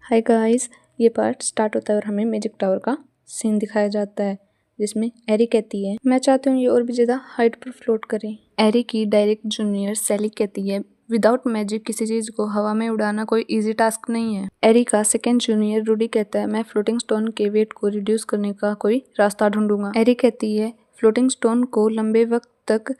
Hi guys, ये part start होता है और हमें मैजिक टावर का सीन दिखाया जाता है जिसमें एरी कहती है मैं चाहती हूँ ये और भी ज़्यादा हाइट पर फ्लोट करे। एरी की डायरेक्ट जूनियर सैली कहती है विदाउट मैजिक किसी चीज़ को हवा में उड़ाना कोई इजी टास्क नहीं है। एरी का सेकेंड जूनियर रूडी कहता है मैं फ्लोटिंग स्टोन के वेट को रिड्यूस करने का कोई रास्ता ढूंढूंगा। एरी कहती है फ्लोटिंग स्टोन को लंबे वक्त तक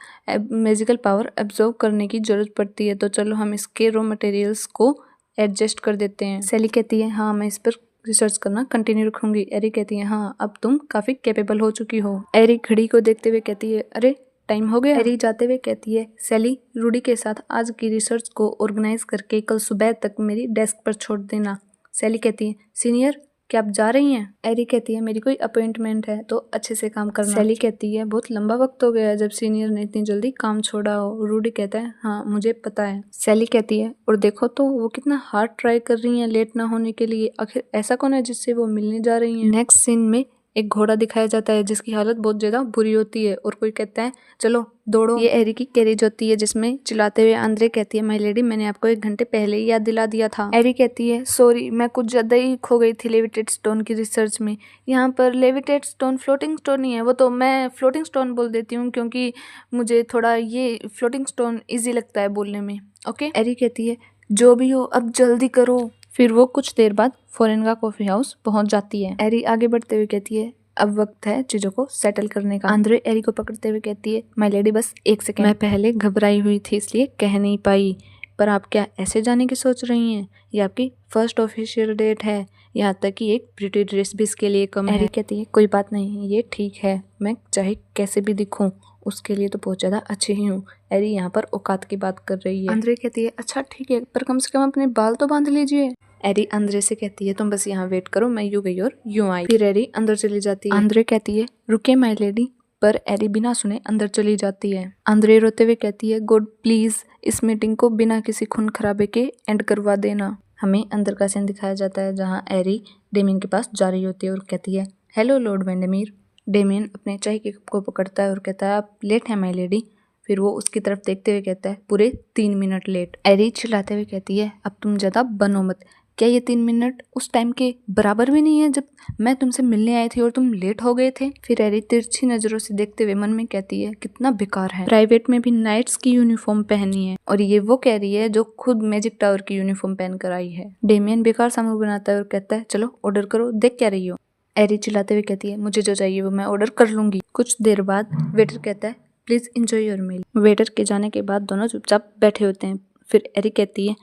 मैजिकल पावर एब्जॉर्व करने की जरूरत पड़ती है, तो चलो हम इसके रॉ मटेरियल्स को एडजस्ट कर देते हैं। सैली कहती है हाँ मैं इस पर रिसर्च करना कंटिन्यू रखूंगी। एरी कहती है हाँ अब तुम काफी कैपेबल हो चुकी हो। एरी घड़ी को देखते हुए कहती है अरे टाइम हो गया। एरी जाते हुए कहती है सैली रूडी के साथ आज की रिसर्च को ऑर्गेनाइज करके कल सुबह तक मेरी डेस्क पर छोड़ देना। सैली कहती है सीनियर क्या आप जा रही हैं? एरी कहती है मेरी कोई अपॉइंटमेंट है तो अच्छे से काम करना। सैली कहती है बहुत लंबा वक्त हो गया है जब सीनियर ने इतनी जल्दी काम छोड़ा हो। रूडी कहता है हाँ मुझे पता है। सैली कहती है और देखो तो वो कितना हार्ड ट्राई कर रही हैं लेट ना होने के लिए, आखिर ऐसा कौन है जिससे वो मिलने जा रही हैं। नेक्स्ट सीन में एक घोड़ा दिखाया जाता है जिसकी हालत बहुत ज्यादा बुरी होती है और कोई कहता है चलो दौड़ो। ये एरी की कैरेज होती है जिसमें चिल्लाते हुए आंद्रे कहती है माय लेडी मैंने आपको 1 घंटे पहले ही याद दिला दिया था। एरी कहती है सॉरी मैं कुछ ज्यादा ही खो गई थी लेविटेड स्टोन की रिसर्च में। यहाँ पर लेविटेड स्टोन फ्लोटिंग स्टोन नहीं है, वो तो मैं फ्लोटिंग स्टोन बोल देती हूँ क्योंकि मुझे थोड़ा ये फ्लोटिंग स्टोन ईजी लगता है बोलने में। ओके। एरी कहती है जो भी हो अब जल्दी करो। फिर वो कुछ देर बाद फोरेनगा कॉफी हाउस पहुंच जाती है। एरी आगे बढ़ते हुए कहती है अब वक्त है चीजों को सेटल करने का। आंद्रे एरी को पकड़ते हुए कहती है माय लेडी बस 1 सेकेंड, मैं पहले घबराई हुई थी इसलिए कह नहीं पाई, पर आप क्या ऐसे जाने की सोच रही हैं? ये आपकी फर्स्ट ऑफिशियल डेट है, यहाँ तक कि एक प्रिटी ड्रेस भी इसके लिए कम है। एरी कहती है कोई बात नहीं ये ठीक है, मैं चाहे कैसे भी दिखूं उसके लिए तो बहुत ज्यादा अच्छी ही हूँ। एरी यहाँ पर औकात की बात कर रही है। आंद्रे कहती है अच्छा ठीक है पर कम से कम अपने बाल तो बांध लीजिए। एरी आंद्रे से कहती है तुम बस यहाँ वेट करो मैं यूं गई और यूं आई। फिर एरी अंदर चली जाती है। आंद्रे कहती है रुके माय लेडी, पर एरी बिना सुने अंदर चली जाती है। आंद्रे रोते हुए कहती है गॉड प्लीज इस मीटिंग को बिना किसी खून खराबे के एंड करवा देना। हमें अंदर का सीन दिखाया जाता है जहाँ एरी डेमियन के पास जा रही होती है और कहती है हेलो लॉर्ड वेंडेमीर। डेमियन अपने चाय के कप को पकड़ता है और कहता है आप लेट हैं माय लेडी। फिर वो उसकी तरफ देखते हुए कहता है पूरे 3 मिनट लेट। एरी चिल्लाते हुए कहती है अब तुम ज्यादा बनो मत, क्या ये 3 मिनट उस टाइम के बराबर भी नहीं है जब मैं तुमसे मिलने आई थी और तुम लेट हो गए थे। फिर एरी तिरछी नजरों से देखते हुए मन में कहती है कितना बेकार है, प्राइवेट में भी नाइट्स की यूनिफॉर्म पहनी है और ये वो कह रही है जो खुद मैजिक टावर की यूनिफॉर्म पहन कर आई है। डेमियन बेकार सा मुंह बनाता है और कहता है चलो ऑर्डर करो, देख क्या रही हो। एरी चिल्लाते हुए कहती है मुझे जो चाहिए वो मैं ऑर्डर कर लूंगी। कुछ देर बाद वेटर कहता है please enjoy your meal. Waiter के जाने के बाद दोनों चुपचाप बैठे होते हैं। फिर एरी कहती है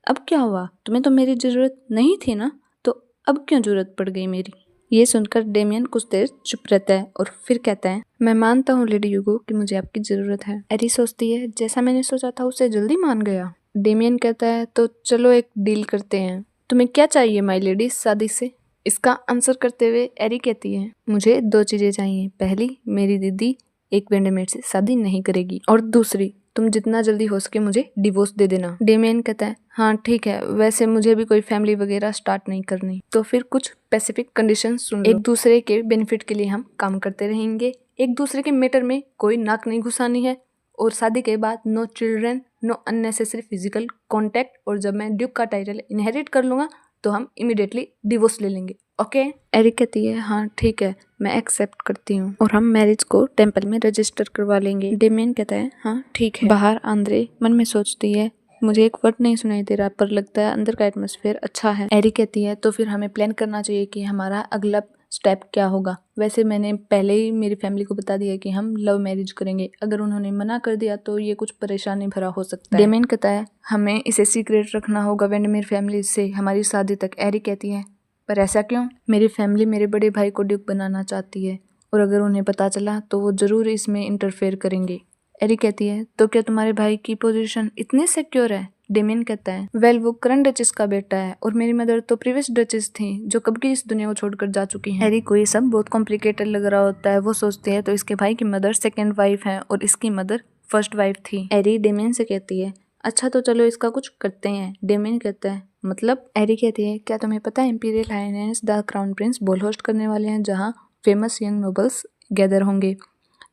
अब क्या हुआ, तुम्हें तो मेरी जरूरत नहीं थी ना, तो अब क्यों जरूरत पड़ गई मेरी। ये सुनकर डेमियन कुछ देर चुप रहता है और फिर कहता है मैं मानता हूँ लेडी यूगो कि मुझे आपकी जरूरत है। एरी सोचती है जैसा मैंने सोचा था उससे जल्दी मान गया। डेमियन कहता है तो चलो एक डील करते हैं, तुम्हें क्या चाहिए माय लेडी शादी से। इसका आंसर करते हुए एरी कहती है मुझे 2 चीजें चाहिए, पहली मेरी दीदी एक वेंडेमेड से शादी नहीं करेगी और दूसरी तुम जितना जल्दी हो सके मुझे डिवोर्स दे देना। डेमियन कहता है हाँ ठीक है, वैसे मुझे भी कोई फैमिली वगैरह स्टार्ट नहीं करनी, तो फिर कुछ स्पेसिफिक कंडीशन सुन लो। एक दूसरे के बेनिफिट के लिए हम काम करते रहेंगे, एक दूसरे के मैटर में कोई नाक नहीं घुसानी है और शादी के बाद no children, no unnecessary physical contact, और जब मैं ड्यूक का टाइटल इनहेरिट कर लूंगा तो हम इमीडिएटली डिवोर्स ले लेंगे। ओके। एरी कहती है हाँ ठीक है मैं एक्सेप्ट करती हूँ और हम मैरिज को टेंपल में रजिस्टर करवा लेंगे। डेमियन कहता है हाँ ठीक है। बाहर आंद्रे मन में सोचती है मुझे एक वर्ड नहीं सुनाई दे रहा पर लगता है अंदर का एटमॉस्फेयर अच्छा है। एरी कहती है तो फिर हमें प्लान करना चाहिए कि हमारा अगला स्टेप क्या होगा। वैसे मैंने पहले ही मेरी फैमिली को बता दिया कि हम लव मैरिज करेंगे, अगर उन्होंने मना कर दिया तो ये कुछ परेशानी भरा हो सकता है। डेमियन कहता है हमें इसे सीक्रेट रखना होगा वेंडेमीर फैमिली से हमारी शादी तक। एरी कहती है पर ऐसा क्यों, मेरी फैमिली मेरे बड़े भाई को ड्यूक बनाना चाहती है और अगर उन्हें पता चला तो वो जरूर इसमें इंटरफेयर करेंगे। एरी कहती है तो क्या तुम्हारे भाई की पोजीशन इतनी सिक्योर है। डेमियन कहता है वेल वो करंट डचेस का बेटा है और मेरी मदर तो प्रीवियस डचेस थी जो कब की इस दुनिया को छोड़कर जा चुकी हैं। एरी को ये सब बहुत कॉम्प्लिकेटेड लग रहा होता है। वो सोचते हैं तो इसके भाई की मदर सेकेंड वाइफ है और इसकी मदर फर्स्ट वाइफ थी। एरी डेमियन से कहती है अच्छा तो चलो इसका कुछ करते हैं। डेमियन कहता है मतलब। एरी कहती है क्या तुम्हें पता है imperial highness the crown prince ball host करने वाले हैं जहाँ फेमस यंग नोबल्स गैदर होंगे,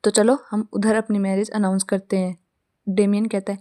तो चलो हम उधर अपनी मैरिज अनाउंस करते हैं। डेमियन कहता है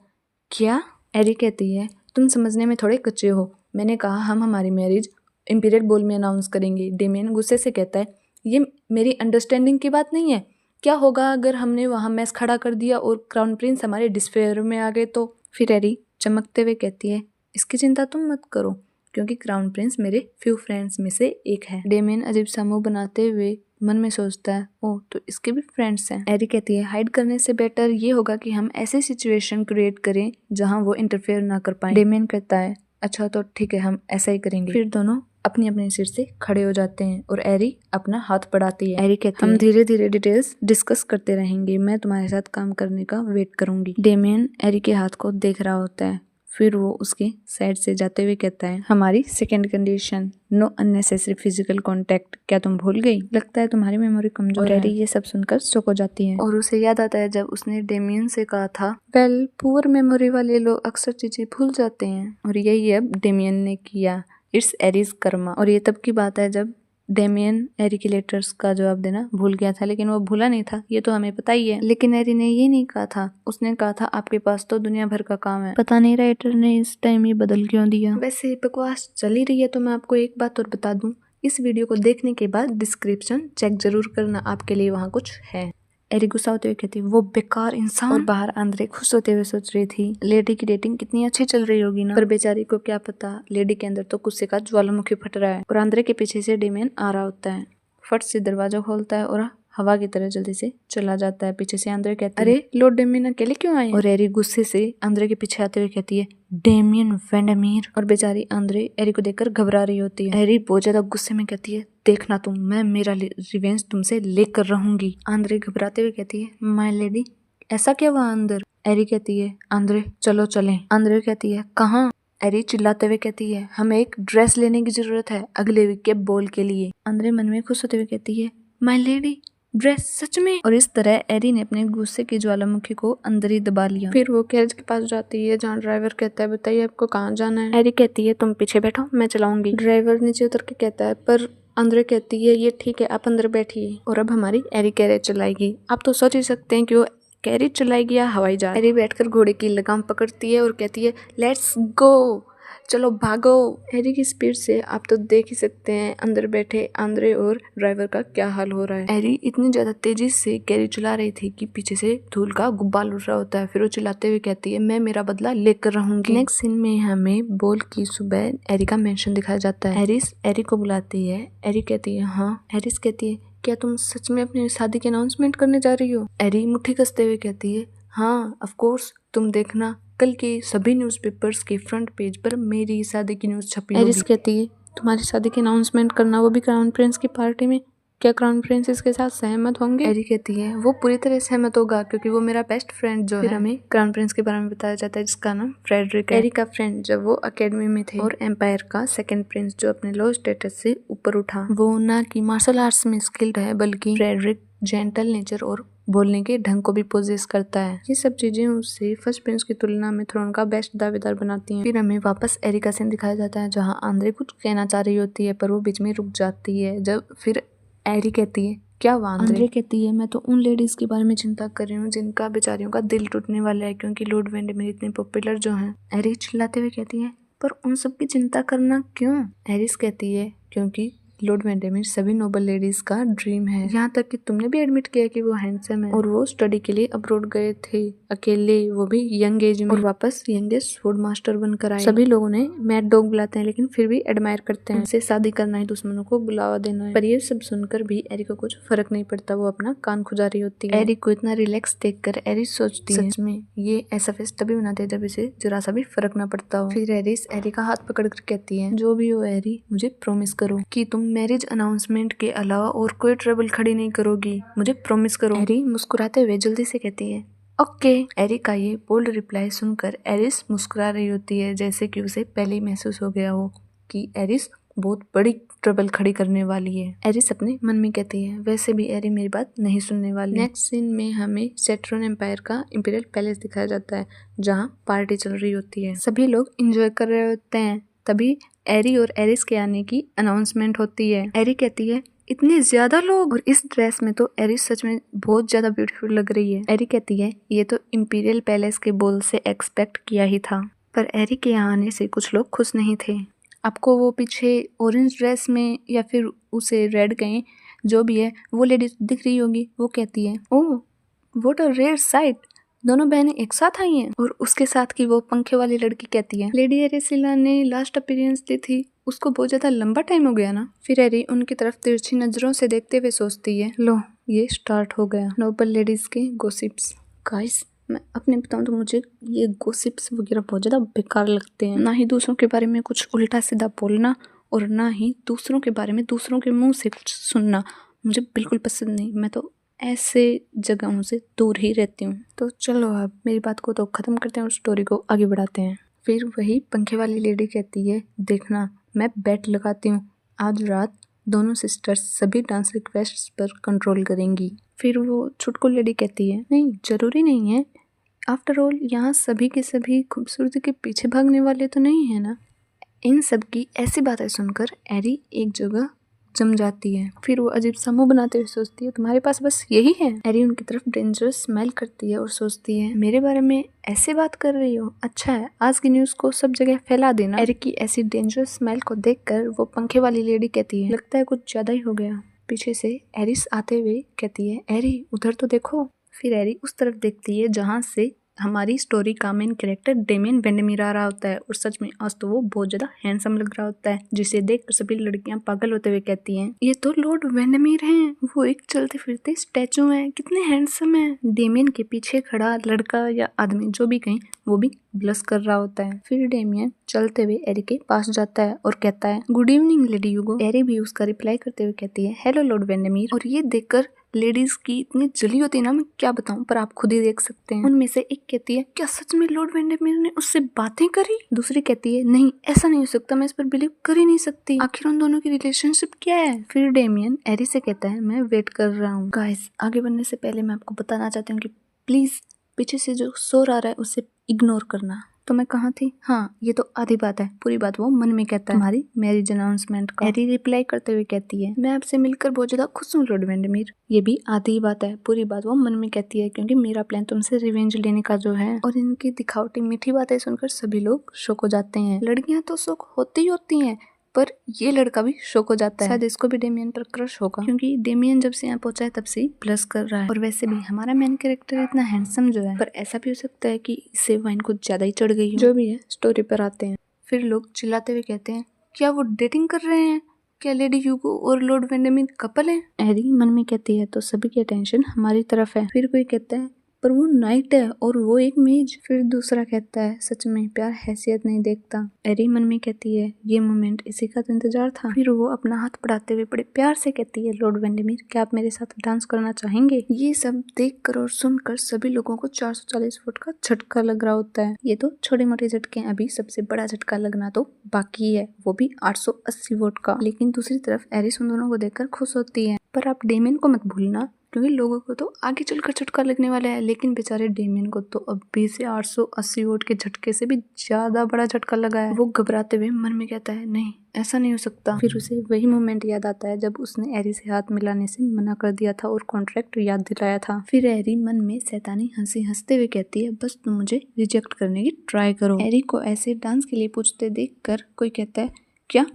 क्या। एरी कहती है तुम समझने में थोड़े कच्चे हो, मैंने कहा हम हमारी मैरिज इंपीरियल बॉल में अनाउंस करेंगे। डेमियन गुस्से से कहता है ये मेरी अंडरस्टैंडिंग की बात नहीं है, क्या होगा अगर हमने वहाँ मैच खड़ा कर दिया और क्राउन प्रिंस हमारे डिस्फेयर में आ गए तो। फिर एरी चमकते हुए कहती है इसकी चिंता तुम मत करो क्योंकि क्राउन प्रिंस मेरे फ्यू फ्रेंड्स में से एक है। डेमियन अजीब सा मुंह बनाते हुए मन में सोचता है ओह तो इसके भी फ्रेंड्स हैं। एरी कहती है हाइड करने से बेटर ये होगा कि हम ऐसी सिचुएशन क्रिएट करें जहां वो इंटरफेयर ना कर पाए। डेमियन कहता है अच्छा तो ठीक है हम ऐसा ही करेंगे। फिर दोनों अपनी अपनी सीट से खड़े हो जाते हैं और एरी अपना हाथ बढ़ाती है। एरी कहती है हम धीरे धीरे डिटेल्स डिस्कस करते रहेंगे, मैं तुम्हारे साथ काम करने का वेट करूंगी। डेमियन एरी के हाथ को देख रहा होता है, फिर वो उसके साइड से जाते हुए कहता है हमारी second condition no unnecessary physical contact, क्या तुम भूल गई? लगता है तुम्हारी मेमोरी कमजोर है। एरी ये सब सुनकर शॉक हो जाती है और उसे याद आता है जब उसने डेमियन से कहा था वेल पुअर मेमोरी वाले लोग अक्सर चीजें भूल जाते हैं, और यही अब डेमियन ने किया। It's Aries Karma. और ये तब की बात है जब डेमियन एरी के लेटर्स का जवाब देना भूल गया था, लेकिन वो भूला नहीं था, ये तो हमें पता ही है। लेकिन एरी ने ये नहीं कहा था, उसने कहा था आपके पास तो दुनिया भर का काम है। पता नहीं राइटर ने इस टाइम ये बदल क्यों दिया। वैसे बकवास चल ही रही है तो मैं आपको एक बात और बता दूं, इस वीडियो को देखने के बाद डिस्क्रिप्शन चेक जरूर करना, आपके लिए वहाँ कुछ है। एरी गुस्सा होते हुए कहती वो बेकार इंसान। और बाहर आंद्रे खुश होते हुए सोच रही थी लेडी की डेटिंग कितनी अच्छी चल रही होगी ना, पर बेचारी को क्या पता लेडी के अंदर तो गुस्से का ज्वालामुखी फट रहा है। और आंद्रे के पीछे से डेमियन आ रहा होता है, फट से दरवाजा खोलता है और हवा की तरह जल्दी से चला जाता है। पीछे से आंद्रे कहती है अरे लॉर्ड डेमियन अकेले क्यों आए? और एरी गुस्से से आंद्रे के पीछे आते हुए कहती है डेमियन वेंडमीर। और बेचारी आंद्रे एरी को देखकर घबरा रही होती है। एरी बहुत ज्यादा गुस्से में कहती है देखना तुम, मैं मेरा रिवेंज तुमसे लेकर रहूंगी। आंद्रे घबराते हुए कहती है माय लेडी ऐसा क्या हुआ अंदर? एरी कहती है आंद्रे चलो चलें। आंद्रे कहती है कहाँ? एरी चिल्लाते हुए कहती है हमें एक ड्रेस लेने की जरूरत है अगले वीक के बॉल के लिए। आंद्रे मन में खुश होते हुए कहती है माय लेडी ड्रेस सच में? और इस तरह एरी ने अपने गुस्से की ज्वालामुखी को अंदर ही दबा लिया। फिर वो कैरेज के पास जाती है जहाँ ड्राइवर कहता है बताइए आपको कहाँ जाना है? एरी कहती है तुम पीछे बैठो मैं चलाऊंगी। ड्राइवर नीचे उतर के कहता है पर आंद्रे कहती है ये ठीक है आप अंदर बैठिए। और अब हमारी एरी कैरेज चलाएगी। आप तो सोच ही सकते हैं कि वो कैरेज चलाएगी या हवाई जहाज। एरी बैठकर घोड़े की लगाम पकड़ती है और कहती है लेट्स गो, चलो भागो। एरी की स्पीड से आप तो देख ही सकते हैं अंदर बैठे आंद्रे और ड्राइवर का क्या हाल हो रहा है। एरी इतनी ज्यादा तेजी से कैरी चला रही थी कि पीछे से धूल का गुब्बार उड़ रहा होता है। फिर वो चिल्लाते हुए कहती है मैं मेरा बदला लेकर रहूंगी। नेक्स्ट सीन में हमें बॉल की सुबह एरी का मेंशन दिखाया जाता है। एरिस एरी को बुलाती है। एरी कहती है हाँ। एरिस कहती है क्या तुम सच में अपनी शादी की अनाउंसमेंट करने जा रही हो? एरी मुट्ठी कसते हुए कहती है हाँ ऑफ कोर्स, तुम देखना कल के सभी न्यूज़पेपर्स के फ्रंट पेज पर मेरी शादी की न्यूज़ छपी होगी। एरिस कहती है तुम्हारी शादी की अनाउंसमेंट करना वो भी क्राउन प्रिंस की पार्टी में, क्या क्राउन प्रिंस इसके साथ सहमत होंगे? एरी कहती है वो पूरी तरह सहमत होगा क्योंकि वो मेरा बेस्ट फ्रेंड जो है। हमें क्राउन प्रिंस के बारे में बताया जाता है जिसका नाम फ्रेडरिक है। एरी का फ्रेंड जब वो अकेडमी में थे और एम्पायर का सेकंड प्रिंस जो अपने लो स्टेटस से ऊपर उठा, वो ना कि मार्शल आर्ट्स में स्किल्ड है बल्कि फ्रेडरिक जेंटल नेचर और बोलने के ढंग को भी पोजेस करता है। ये सब चीजें उसे फर्स्ट प्रिंस की तुलना में थ्रोन का बेस्ट दावेदार बनाती हैं। फिर हमें वापस एरी का सीन दिखाया जाता है जहां आंद्रे कुछ कहना चाह रही होती है पर वो बीच में रुक जाती है। जब फिर एरी कहती है क्या हुआ? आंद्रे कहती है मैं तो उन लेडीज के बारे में चिंता कर रही हूँ जिनका बेचारियों का दिल टूटने वाला है क्योंकि लॉर्ड वेंडेमेर इतने पॉपुलर जो हैं। एरी चिल्लाते हुए कहती है पर उन सब की चिंता करना क्यों? एरिस कहती है क्योंकि लॉर्ड वेंडेमेर सभी नोबल लेडीज का ड्रीम है। यहाँ तक कि तुमने भी एडमिट किया कि वो हैंडसम है। और वो स्टडी के लिए अब्रॉड गए थे अकेले, वो भी यंग एज में, और वापस यंगेस्ट स्वॉर्ड मास्टर बनकर आए। सभी लोग उन्हें मैड डॉग बुलाते हैं लेकिन फिर भी एडमायर करते हैं। उनसे शादी करना है, दुश्मनों को बुलावा देना है। पर ये सब सुनकर भी एरी को कुछ फर्क नहीं पड़ता, वो अपना कान खुजा रही होती है। एरी को इतना रिलैक्स देखकर एरी सोचती है सच में ये ऐसा फेस तभी बनाते हैं जब इसे जरा सा भी फर्क ना पड़ता हो। फिर एरिस एरी का हाथ पकड़कर कहती है जो भी हो एरी, मुझे प्रॉमिस करो कि तुम मैरिज अनाउंसमेंट के अलावा और कोई ट्रबल खड़ी नहीं करोगी, मुझे प्रॉमिस करो। एरी मुस्कुराते हुए जल्दी से कहती है ओके। एरी का ये बोल्ड रिप्लाई सुनकर एरिस मुस्कुरा रही होती है जैसे कि उसे पहले ही महसूस हो गया हो कि एरिस बहुत बड़ी ट्रबल खड़ी करने वाली है। एरिस अपने मन में कहती है वैसे भी एरी मेरी बात नहीं सुनने वाली। नेक्स्ट सीन में हमें सेट्रॉन एम्पायर का इंपीरियल पैलेस दिखाया जाता है जहाँ पार्टी चल रही होती है, सभी लोग एंजॉय कर रहे होते हैं। तभी एरी और एरिस के आने की अनाउंसमेंट होती है। एरी कहती है इतने ज्यादा लोग, और इस ड्रेस में तो एरिस सच में बहुत ज्यादा ब्यूटीफुल लग रही है। एरी कहती है ये तो इंपीरियल पैलेस के बॉल से एक्सपेक्ट किया ही था, पर एरी के यहाँ आने से कुछ लोग खुश नहीं थे। आपको वो पीछे ऑरेंज ड्रेस में या फिर उसे रेड कहें, जो भी है, वो लेडी दिख रही होगी। वो कहती है, oh what a rare sight, दोनों बहनें एक साथ आई हैं। और उसके साथ की वो पंखे वाली लड़की कहती है, लेडी एरिसिला ने लास्ट अपीयरेंस दी थी, उसको बहुत ज्यादा लंबा टाइम हो गया ना। फिर एरी उनकी तरफ तिरछी नजरों से देखते हुए सोचती है, लो ये स्टार्ट हो गया नोबल लेडीज के गॉसिप्स। गाइस मैं अपने बताऊं तो मुझे ये गॉसिप्स वगैरह बहुत ज़्यादा बेकार लगते हैं। ना ही दूसरों के बारे में कुछ उल्टा सीधा बोलना और ना ही दूसरों के बारे में दूसरों के मुंह से कुछ सुनना मुझे बिल्कुल पसंद नहीं। मैं तो ऐसे जगहों से दूर ही रहती हूँ। तो चलो अब मेरी बात को तो ख़त्म करते हैं और स्टोरी को आगे बढ़ाते हैं। फिर वही पंखे वाली लेडी कहती है, देखना मैं बेट लगाती हूँ आज रात दोनों सिस्टर्स सभी डांस रिक्वेस्ट्स पर कंट्रोल करेंगी। फिर वो छुटकू लेडी कहती है, नहीं जरूरी नहीं है, आफ्टर ऑल यहाँ सभी के सभी खूबसूरती के पीछे भागने वाले तो नहीं है ना। इन सब की ऐसी बातें सुनकर एरी एक जगह जम जाती है। फिर वो अजीब सा मुंह बनाते हुए सोचती है, तुम्हारे पास बस यही है। एरी उनकी तरफ डेंजरस स्माइल करती है और सोचती है, मेरे बारे में ऐसे बात कर रही हो, अच्छा है आज की न्यूज को सब जगह फैला देना। एरी की ऐसी डेंजरस स्माइल को देखकर वो पंखे वाली लेडी कहती है, लगता है कुछ ज्यादा ही हो गया। पीछे से एरिस आते हुए कहती है, एरी उधर तो देखो। फिर एरी उस तरफ देखती है जहाँ से हमारी स्टोरी का मेन कैरेक्टर डेमियन वेंडमिर आ रहा होता है। और सच में आज तो वो बहुत ज्यादा हैंडसम लग रहा होता है, जिसे देखकर सभी लड़कियां पागल होते हुए कहती हैं, ये तो लॉर्ड वेंडमिर हैं, वो एक चलते फिरते स्टैचू हैं, कितने हैंडसम हैं। डेमियन के पीछे खड़ा लड़का या आदमी जो भी कहीं वो भी ब्लश कर रहा होता है। फिर डेमियन चलते हुए एरी के पास जाता है और कहता है, गुड इवनिंग लेडी यूगो। एरी भी उसका रिप्लाई करते हुए कहती है, हेलो लॉर्ड वेंडमिर। और ये देखकर लेडीज की इतनी जली होती है ना, मैं क्या बताऊं, पर आप खुद ही देख सकते हैं। उनमें से एक कहती है, क्या सच में लॉर्ड वेंडमिर ने उससे बातें करी? दूसरी कहती है, नहीं ऐसा नहीं हो सकता, मैं इस पर बिलीव कर ही नहीं सकती, आखिर उन दोनों की रिलेशनशिप क्या है। फिर डेमियन एरी से कहता है, मैं वेट कर रहा हूँ। गाइस आगे बढ़ने से पहले मैं आपको बताना चाहती हूँ कि प्लीज पीछे से जो शोर आ रहा है उसे इग्नोर करना। तो मैं कहाँ थी? हाँ ये तो आधी बात है, पूरी बात वो मन में कहता है, तुम्हारी मैरिज अनाउंसमेंट का। एरी रिप्लाई करते हुए कहती है, मैं आपसे मिलकर बहुत ज्यादा खुश हूँ लॉर्ड वेंडमिर। ये भी आधी बात है, पूरी बात वो मन में कहती है, क्योंकि मेरा प्लान तुमसे रिवेंज लेने का जो है। और इनकी दिखावटी मीठी बातें सुनकर सभी लोग शॉक हो जाते हैं। लड़कियां तो शॉक होती ही होती हैं, पर ये लड़का भी शॉक हो जाता है। शायद इसको भी डेमियन पर क्रश होगा, क्योंकि डेमियन जब से यहाँ पहुंचा है तब से ही प्लस कर रहा है। और वैसे भी हमारा मेन कैरेक्टर इतना हैंडसम जो है, पर ऐसा भी हो सकता है कि इसे वाइन कुछ ज्यादा ही चढ़ गई हो। जो भी है स्टोरी पर आते हैं। फिर लोग चिल्लाते हुए कहते हैं, क्या वो डेटिंग कर रहे हैं? क्या लेडी यूगो और लॉर्ड वेंडमिर कपल है? एरी मन में कहती है, तो सभी की अटेंशन हमारी तरफ है। फिर कोई कहता है, पर वो नाइट है और वो एक मेज। फिर दूसरा कहता है, सच में प्यार हैसियत नहीं देखता। एरी मन में कहती है, ये मोमेंट इसी का तो इंतजार था। फिर वो अपना हाथ बढ़ाते हुए बड़े प्यार से कहती है, लॉर्ड वेंडमिर क्या आप मेरे साथ डांस करना चाहेंगे? ये सब देखकर और सुनकर सभी लोगों को 440 वोट का झटका लग रहा होता है। ये तो छोटे मोटे झटके, अभी सबसे बड़ा झटका लगना तो बाकी है, वो भी 880 वोट का। लेकिन दूसरी तरफ एरिस उन दोनों को देखकर खुश होती है। पर आप डेमियन को मत भूलना, क्योंकि लोगों को तो आगे चलकर झटका लगने वाला है, लेकिन बेचारे डेमियन को तो अभी से 880 वोट के झटके से भी ज्यादा बड़ा झटका लगा है। वो घबराते हुए मन में कहता है, नहीं ऐसा नहीं हो सकता। फिर उसे वही मोमेंट याद आता है जब उसने एरी से हाथ मिलाने से मना कर दिया था और कॉन्ट्रैक्ट याद दिलाया था। फिर एरी मन में शैतानी हंसी हंसते हुए कहती है, बस तुम मुझे रिजेक्ट करने की ट्राई करो। एरी को ऐसे डांस के लिए पूछते देखकर कोई कहता है, क्या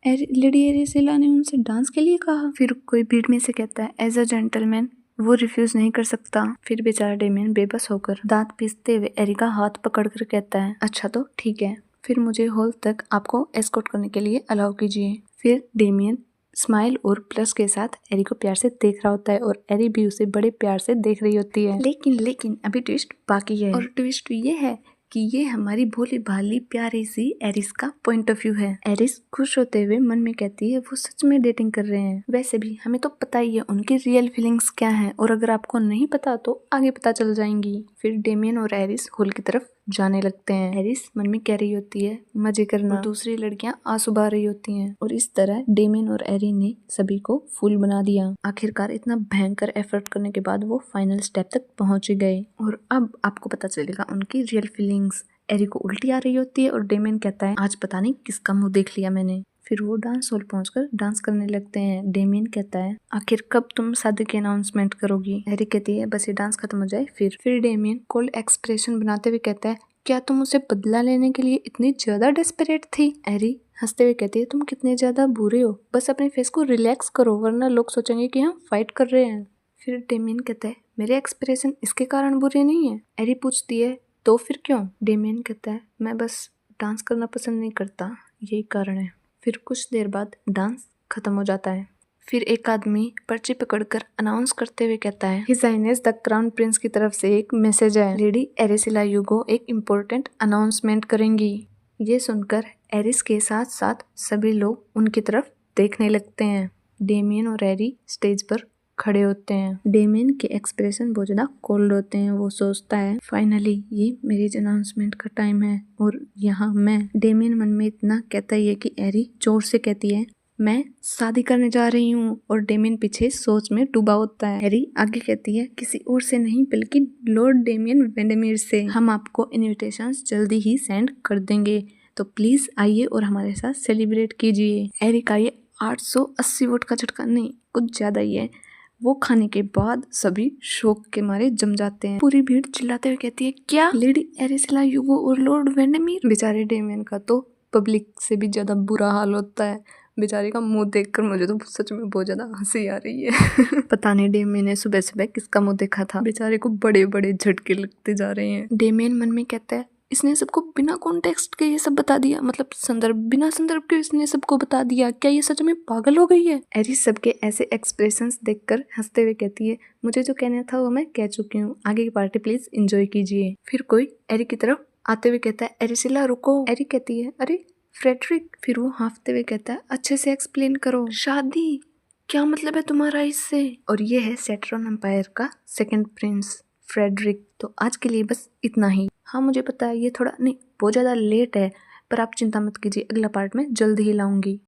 लेडी एरिसिला ने उनसे डांस के लिए कहा? फिर कोई भीड़ में से कहता है, एज अ जेंटलमैन वो रिफ्यूज नहीं कर सकता। फिर बेचारा डेमियन बेबस होकर दांत पीसते हुए एरी का हाथ पकड़कर कहता है, अच्छा तो ठीक है, फिर मुझे हॉल तक आपको एस्कॉर्ट करने के लिए अलाउ कीजिए। फिर डेमियन स्माइल और प्लस के साथ एरी को प्यार से देख रहा होता है और एरी भी उसे बड़े प्यार से देख रही होती है। लेकिन अभी ट्विस्ट बाकी है। और ट्विस्ट ये है कि ये हमारी भोली भाली प्यारी सी एरिस का पॉइंट ऑफ व्यू है। एरिस खुश होते हुए मन में कहती है, वो सच में डेटिंग कर रहे हैं। वैसे भी हमें तो पता ही है उनकी रियल फीलिंग्स क्या हैं, और अगर आपको नहीं पता तो आगे पता चल जाएंगी। फिर डेमियन और एरिस हॉल की तरफ जाने लगते हैं। एरिस मन में कह रही होती है, मजे करना, और दूसरी लड़कियां आंसू बहा रही होती हैं। और इस तरह डेमियन और एरी ने सभी को फूल बना दिया। आखिरकार इतना भयंकर एफर्ट करने के बाद वो फाइनल स्टेप तक पहुंच गए। और अब आपको पता चलेगा उनकी रियल फीलिंग्स। एरी को उल्टी आ रही होती है और डेमियन कहता है, आज पता नहीं किसका मुंह देख लिया मैंने। फिर वो डांस हॉल पहुंचकर डांस करने लगते हैं। डेमियन कहता है, आखिर कब तुम शादी की अनाउंसमेंट करोगी? एरी कहती है, बस ये डांस खत्म हो जाए फिर डेमियन कोल्ड एक्सप्रेशन बनाते हुए कहता है, क्या तुम उसे बदला लेने के लिए इतनी ज्यादा डेस्परेट थी? एरी हंसते हुए कहती है तुम कितने ज्यादा बुरे हो, बस अपने फेस को रिलैक्स करो वरना लोग सोचेंगे कि हम फाइट कर रहे हैं। फिर डेमियन कहता है मेरे एक्सप्रेशन इसके कारण बुरे नहीं है। एरी पूछती है तो फिर क्यों? डेमियन कहता है मैं बस डांस करना पसंद नहीं करता, यही कारण है। फिर कुछ देर बाद डांस खत्म हो जाता है। फिर एक आदमी पर्ची पकड़कर अनाउंस करते हुए कहता है his highness the crown prince की तरफ से एक मैसेज है, लेडी एरिसिला ह्यूगो एक इम्पोर्टेंट अनाउंसमेंट करेंगी। ये सुनकर एरिस के साथ साथ सभी लोग उनकी तरफ देखने लगते हैं। डेमियन और एरी स्टेज पर खड़े होते हैं। डेमियन के एक्सप्रेशन बहुत ज्यादा कोल्ड होते हैं। वो सोचता है फाइनली ये मेरी अनाउंसमेंट का टाइम है और यहाँ मैं। डेमियन मन में इतना कहता ही है कि एरी जोर से कहती है मैं शादी करने जा रही हूँ और डेमियन पीछे सोच में डूबा होता है। एरी आगे कहती है किसी और से नहीं बल्कि लॉर्ड डेमियन वेंडेमेर से, हम आपको इनविटेशंस जल्दी ही सेंड कर देंगे तो प्लीज आइए और हमारे साथ सेलिब्रेट कीजिए। एरी का ये 880 वोट का झटका नहीं कुछ ज्यादा ही है। वो खाने के बाद सभी शोक के मारे जम जाते हैं। पूरी भीड़ चिल्लाते हुए कहती है क्या लेडी एरिसिला ह्यूगो और लॉर्ड वेंडेमेर? बेचारे डेमियन का तो पब्लिक से भी ज्यादा बुरा हाल होता है। बेचारे का मुंह देखकर मुझे तो सच में बहुत ज्यादा हंसी आ रही है। पता नहीं डेमियन ने सुबह सुबह किसका मुंह देखा था, बेचारे को बड़े बड़े झटके लगते जा रहे हैं। डेमियन मन में कहता है इसने सबको बिना कॉन्टेक्स्ट के ये सब बता दिया, मतलब बिना संदर्भ के इसने सबको बता दिया, क्या ये सच में पागल हो गई है? एरिस सबके ऐसे एक्सप्रेशंस देखकर हंसते हुए कहती है मुझे जो कहना था वो मैं कह चुकी हूँ, आगे की पार्टी प्लीज एंजॉय कीजिए। फिर कोई एरी की तरफ आते हुए कहता है एरिसिला रुको। एरी कहती है अरे फ्रेडरिक। फिर वो हाँफते हुए कहता है अच्छे से एक्सप्लेन करो। शादी? क्या मतलब है तुम्हारा इससे? और ये है सैटर्न एम्पायर का सेकंड प्रिंस फ्रेडरिक। तो आज के लिए बस इतना ही। हाँ मुझे पता है ये थोड़ा नहीं बहुत ज़्यादा लेट है, पर आप चिंता मत कीजिए, अगला पार्ट में जल्द ही लाऊंगी।